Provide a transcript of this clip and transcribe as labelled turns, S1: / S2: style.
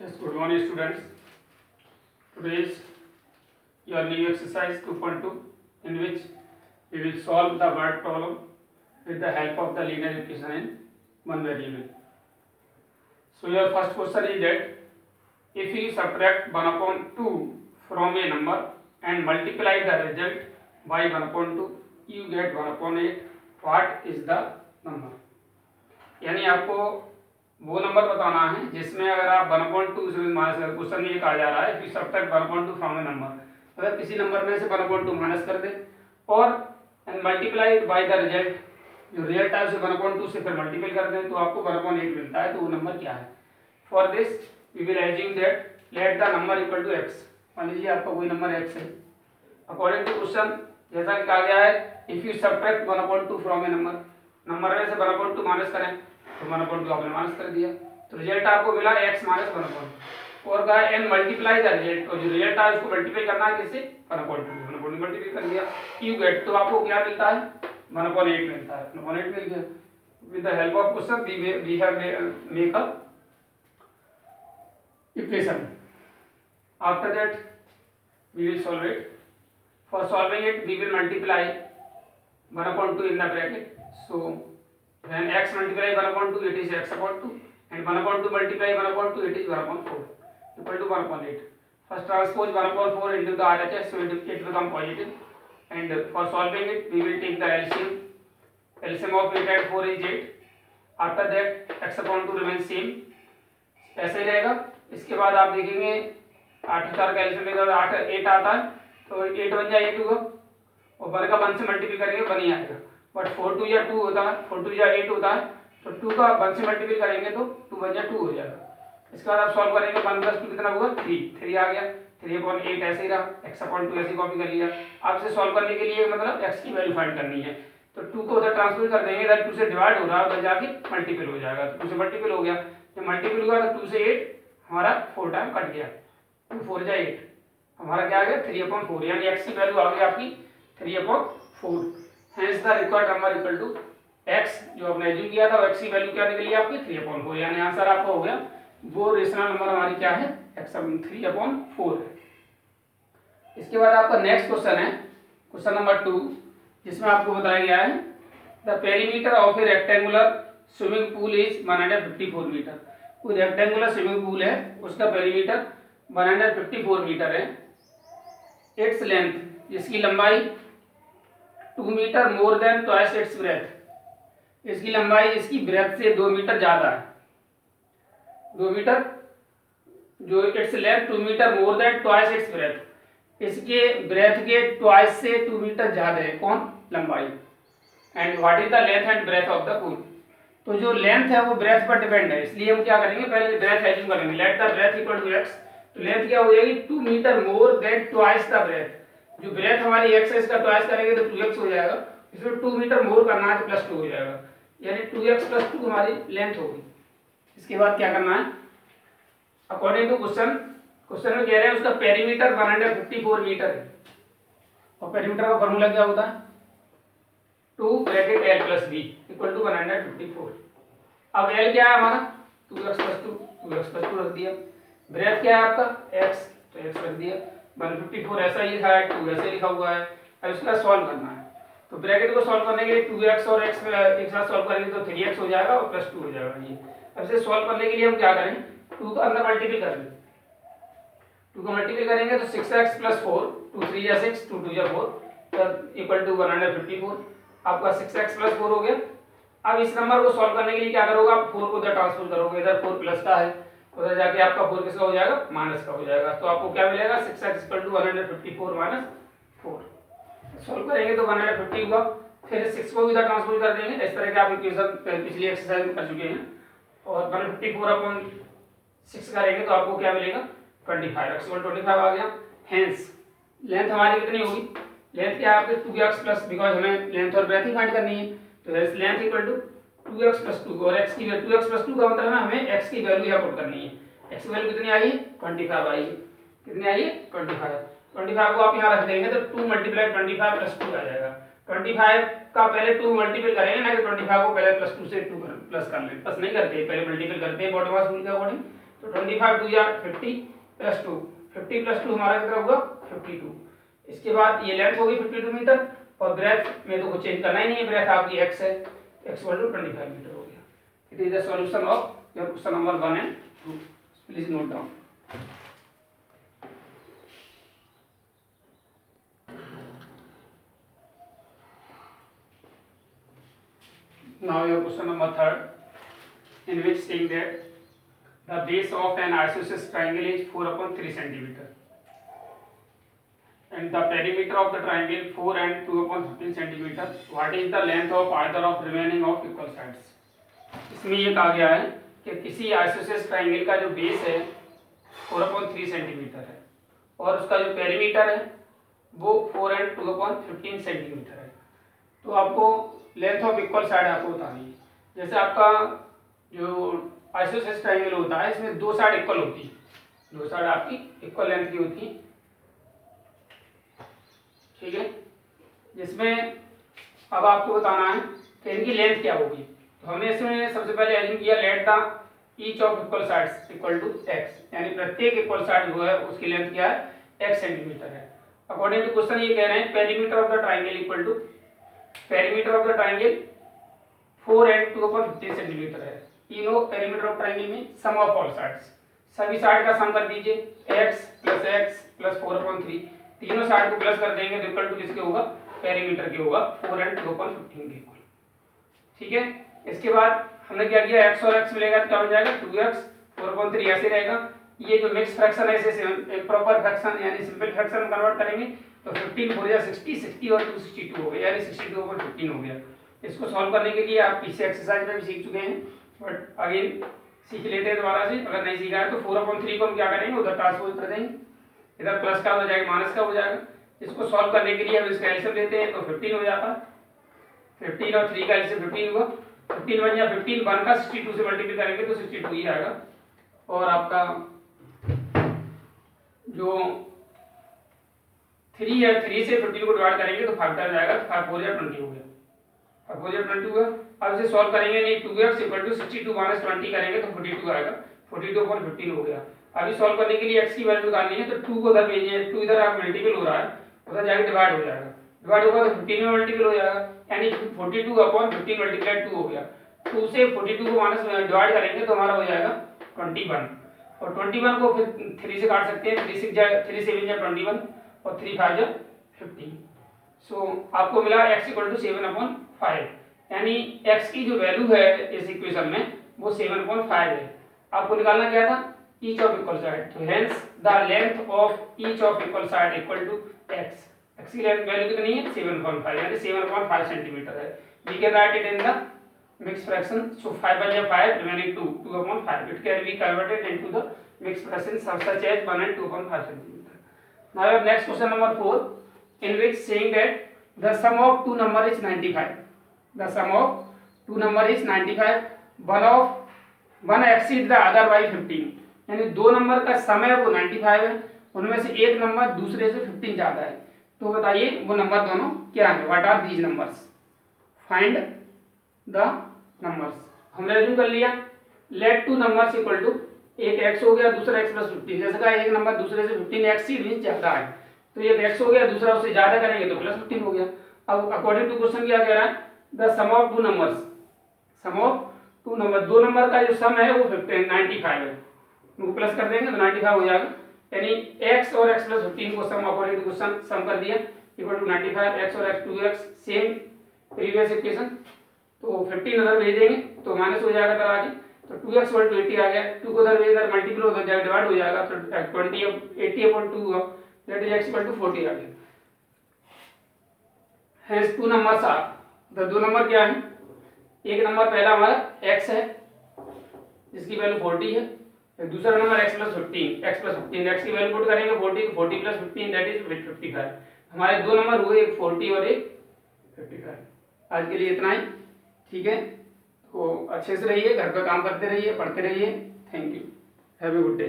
S1: Yes, good morning students. Today is your new exercise 2.2 in which we will solve the word problem with the help of the linear equation in one variable. So your first question is that if you subtract 1 upon 2 from a number and multiply the result by 1 upon 2, you get 1 upon 8. What is the number? यानी आपको वो number बताना है जिसमें अगर आप 1/2 से minus कर, क्वेश्चन में ये कहा जा रहा है कि सब्ट्रैक्ट 1/2 फ्रॉम ए नंबर, अगर किसी नंबर में से 1/2 माइनस कर दे और मल्टीप्लाई बाय द रिजल्ट, जो रियल टाइम से 1/2 से फिर मल्टीप्लाई कर दें तो आपको 1/8 मिलता है, तो वो नंबर क्या है? For this we will assume that let the number equal to x। मान लीजिए आपका कोई नंबर x है। अकॉर्डिंग टू क्वेश्चन जैसा कि कहा गया है, if you subtract 1/2 from a number, number में से 1/2 माइनस करें तो 1/2 आपने माइनस कर दिया, तो रिजल्ट आपको मिला x माइनस 1/2 और कहा एन मल्टीप्लाई द रिजल्ट, और जो रिजल्ट है उसको मल्टीप्लाई करना है किससे? 1/2 मल्टीप्लाई कर दिया, यू गेट, तो आपको क्या मिलता है? 1/8 मिलता है। 1/8 मिल गया। With the help of question we have make a equation. After that we will solve it. For solving it we will multiply 1/2 in the bracket. So when x multiply 1/2 it is x upon 2 and 1/2 multiply 1/2 it is 1/4 equal to 1/8. First transpose 1/4 into the RHS, so it become positive, and for solving it we will take the LCM. LCM of 8 and 4 is 8. After that x upon 2 remains same, ऐसे ही रहेगा। इसके बाद आप देखेंगे 8 4 का LCM लेकर 8 आता है तो 8 बन जाए 8 होगा और 1 का 1 से मल्टीप्लाई करेंगे 1 ही आएगा, बट 4 2 या 2 होता है, 4 2 या 8 होता है, तो 2 का 1 से मल्टीप्लाई करेंगे तो 2 बन जाए 2 हो जाएगा। इसके बाद आप सॉल्व करेंगे 1 + 2 कितना होगा? 3 आ गया। 3/8 ऐसे ही रहा, x/2 ऐसे कॉपी कर लिया। आप इसे सॉल्व करने के लिए मतलब x की वैल्यू फाइंड करनी है, तो 2 को उधर ट्रांसफर कर देंगे, इधर 2 से डिवाइड हो रहा है उधर जाके मल्टीपल हो जाएगा, तो 2 से मल्टीपल हो गया। जब मल्टीपल हुआ तो 2 से 8 हमारा 4 टाइम कट गया, 2 4 जा 8, हमारा क्या आ गया? 3/4, यानी x की वैल्यू आ गई आपकी 3/4। Hence the required number equal to x, जो आपने एज्यूम किया था x की वैल्यू क्या निकली आपकी? 3/4, यानी आंसर आपका हो गया वो रेशनल नंबर हमारी क्या है? x 3/4 है। इसके बाद आपका नेक्स्ट क्वेश्चन है क्वेश्चन नंबर 2, जिसमें आपको बताया गया है the perimeter of a rectangular swimming pool is 154 meter. कोई रेक्टेंगुलर स्विमिंग पूल है, उसका पेरीमीटर 154 मीटर है। इट्स लेंथ, जिसकी लंबाई 2 meter more than twice its breadth, इसकी लंबाई इसकी ब्रेथ से 2 मीटर ज्यादा है। 2 मीटर, जो its length 2 meter more than twice its breadth, इसके ब्रेथ के ट्वाइस से 2 मीटर ज्यादा है कौन? लंबाई। And what is the length and breadth of the pool, तो जो लेंथ है वो ब्रेथ पर डिपेंड है, इसलिए हम क्या करेंगे? पहले ब्रेथ एज्यूम करेंगे। Let the breadth equal to x, तो लेंथ क्या हो जाएगी? 2 meter more than twice the breadth, जो ब्रेथ हमारी x है इसका ट्वाइस करेंगे तो 2x हो जाएगा, इसमें 2 मीटर मोर करना है तो +2 हो जाएगा, यानी 2x + 2 हमारी लेंथ होगी। इसके बाद क्या करना है? अकॉर्डिंग टू क्वेश्चन में कह रहे हैं उसका पेरीमीटर 154 मीटर है, और पेरीमीटर का फॉर्मूला क्या होता है? 2 bracket l + b equal to 154। अब l क्या है हमारा? 2x + 2, 2x + 2 रख दिया। ब्रेथ क्या है आपका? x, तो x रख दिया। 154 ऐसा ही लिखा है, 2 ऐसे लिखा हुआ है। अब इसका सॉल्व करना है, तो ब्रैकेट को सॉल्व करने के लिए 2x और x एक साथ सॉल्व करेंगे तो 3x हो जाएगा और +2 हो जाएगा। ये अब इसे सॉल्व करने के लिए हम क्या करें? 2 को अंदर मल्टीप्लाई कर लें, 2 को मल्टीप्लाई करेंगे तो 6x + 4, 2 3 या 6, 2 2 या 4 इक्वल टू 154। आपका 6x + 4 हो गया। अब इस नंबर को सॉल्व करने के लिए क्या करोगे? आप 4 को उधर ट्रांसफर करोगे, इधर 4 प्लस का है, उधर जाके आपका 4 किसका हो जाएगा? माइनस का हो जाएगा, तो आपको क्या मिलेगा? 6x = 154 - 4। सॉल्व करेंगे तो 150 हुआ, फिर 6 को इधर ट्रांसफर कर देंगे। इस तरह के आप इक्वेशन पिछली एक्सरसाइज में कर चुके हैं, और 154/6 करेंगे तो आपको क्या मिलेगा? 25, x = 25 आ गया। हेंस लेंथ हमारी कितनी होगी? लेंथ क्या है आपके? 2x प्लस, बिकॉज हमें लेंथ और ब्रेथ ही फाइंड करनी है, तो hence length equal to 2x + 2, और x की 2x + 2 का मतलब है हमें x की वैल्यू यहाँ पुट करनी है। x की वैल्यू कितनी आई? 25 आई। कितनी आई? 25। 25 को आप यहाँ रख देंगे तो 2 × 25 + 2 आ जाएगा। 25 का पहले 2 मल्टीपल करेंगे ना कि 25 को पहले +2 से 2 प्लस कर लें, बस नहीं करते, पहले मल्टीपल करते हैं बॉटम रूल के अकॉर्डिंग। तो 25 2 या 50 प्लस 2, 50 प्लस 2 हमारा कितना होगा 52। इसके बाद ये लेंथ होगी 52 मीटर और ब्रेथ में तो कुछ चेंज करना ही नहीं है, ब्रेथ आपकी x है, x = 25 मीटर हो गया। It is the solution of your question number 1 and 2, please note down. Now your question number 3, in which saying that the base of an isosceles triangle is 4/3 centimeter and the perimeter of the triangle 4 and 2/15 centimeter. What is the length of either of remaining of equal sides? इसमें ये कहा गया है कि किसी isosceles triangle का जो base है 4/3 सेंटीमीटर है और उसका जो पेरीमीटर है वो 4 and 2/15 सेंटीमीटर है। तो आपको लेंथ ऑफ इक्वल साइड आपको बतानी है। जैसे आपका जो आइसोसेलेस ट्राइंगल होता है इसमें दो साइड इक्वल होती है, दो साइड आपकी इक्वल लेंथ की होती है, ठीक है। जिसमें अब आपको बताना है कि इनकी लेंथ क्या होगी। तो हमने इसमें सबसे पहले एज्यूम किया let the each of equal sides equal to x, यानी प्रत्येक इक्वल साइड जो है उसकी लेंथ क्या है x सेंटीमीटर है। अकॉर्डिंग टू क्वेश्चन ये कह रहे हैं perimeter of the triangle equal to perimeter of the triangle 4 and 2/15 centimeter है। तीनों पेरीमीटर ऑफ ट्राइंगल में सम ऑफ ऑल साइड्स, सभी साइड का सम कर दीजिए x + 4/3, तीनों साइड को प्लस कर देंगे तो इक्वल टू किसके होगा पेरीमीटर के होगा 4 and 2/15 के इक्वल, ठीक है। इसके बाद हमने क्या किया x और x मिलेगा तो क्या बन जाएगा 2x 4/3 ऐसे रहेगा। ये जो मिक्स फ्रैक्शन है इसे एक प्रॉपर फ्रैक्शन यानी सिंपल फ्रैक्शन में कन्वर्ट करेंगे तो 15 4 या 60, 60 और 2 62 हो गया, यानी 62/15 हो गया। इसको सॉल्व करने के लिए आप पीछे एक्सरसाइज में भी सीख चुके हैं बट अगेन सीख लेते हैं दोबारा से। अगर नहीं सीखा है तो 4/3 को हम क्या करेंगे उधर ट्रांसपोज कर देंगे, इधर प्लस का हो जाएगा माइनस का हो जाएगा। इसको सॉल्व करने के लिए हम इसका एलसीएम लेते हैं तो 15 हो जाता है, 15 और 3 का एलसीएम 15 हुआ, 15 बन या 15 1 का 62 से मल्टीप्लाई करेंगे तो 62 ही आएगा। और आपका जो 3 है 3 से 15 को डिवाइड करेंगे तो 5 आ जाएगा, 5 4 या 20 हो गया, 5 4 या 20 हुआ। अब इसे सॉल्व करेंगे नहीं 2x = 62 - 20 करेंगे तो 42 आएगा, 42/15 हो गया। अभी सॉल्व करने के लिए x की वैल्यू निकालनी है तो 2 को उधर भेजिए, 2 इधर आप मल्टीपल हो रहा है उधर जाके डिवाइड हो जाएगा, डिवाइड होगा तो 15 में मल्टीपल हो जाएगा, यानी 42/15 × 2 हो गया। 2 से 42 को माइनस डिवाइड करेंगे तो हमारा हो जाएगा 21 और 21 को फिर 3 से काट सकते हैं, 3 6 जाए 3 7 या 21 और 3 5 या 15। सो आपको मिला x = 7/5, यानी x की जो वैल्यू है इस इक्वेशन में वो 7/5 है। आपको निकालना क्या था each of equal side, तो hence the length of each of equal side equal to x, x की वैल्यू कितनी है 7/5 यानी 7/5 सेंटीमीटर है। we can write it in the mixed fraction, so 5 by 5 remaining 2 2/5, it can be converted into the mixed fraction such as 1 and 2/5 centimeter. Now your next question number 4, in which saying that the sum of two number is 95, the sum of two number is 95, one exceed the other by 15, यानी दो number का सम है वो 95 है, उनमें से एक number दूसरे से 15 ज्यादा है। तो बताइए वो नंबर दोनों क्या है, what are these numbers, find the numbers. हमने अज्यूम कर लिया let two numbers equal to, एक x हो गया दूसरा x + 15, जैसे कहा एक नंबर दूसरे से 15 एक्सीड मींस ज्यादा है तो एक x हो गया दूसरा उससे ज्यादा करेंगे तो +15 हो गया। अब अकॉर्डिंग टू क्वेश्चन क्या कह रहा है the sum of two numbers, sum of two number, दो नंबर का जो सम है वो 95 है, उनको प्लस कर देंगे तो 95 हो जाएगा, यानी x और x + 15 को सम अकॉर्डिंग टू क्वेश्चन सम कर दिया इक्वल टू 95, x और x 2x same previous equation, तो 15 उधर भेज देंगे तो माइनस हो जाएगा तब आगे, तो 2x = 80 आ गया, 2 को उधर भेज इधर मल्टीपल हो जाएगा डिवाइड हो जाएगा तो 80/2 दैट इज x = 40 आ गया। Hence two numbers are, the दो नंबर क्या है, एक नंबर पहला हमारा x है जिसकी वैल्यू 40 है, दूसरा नंबर x + 15, x की वैल्यू पुट करेंगे 40 + 15 दैट इज 55। हमारे दो नंबर हुए एक 40 और एक 55। आज के लिए इतना ही, ठीक है। तो अच्छे से रहिए, घर का काम करते रहिए, पढ़ते रहिए। Thank you, have a good day.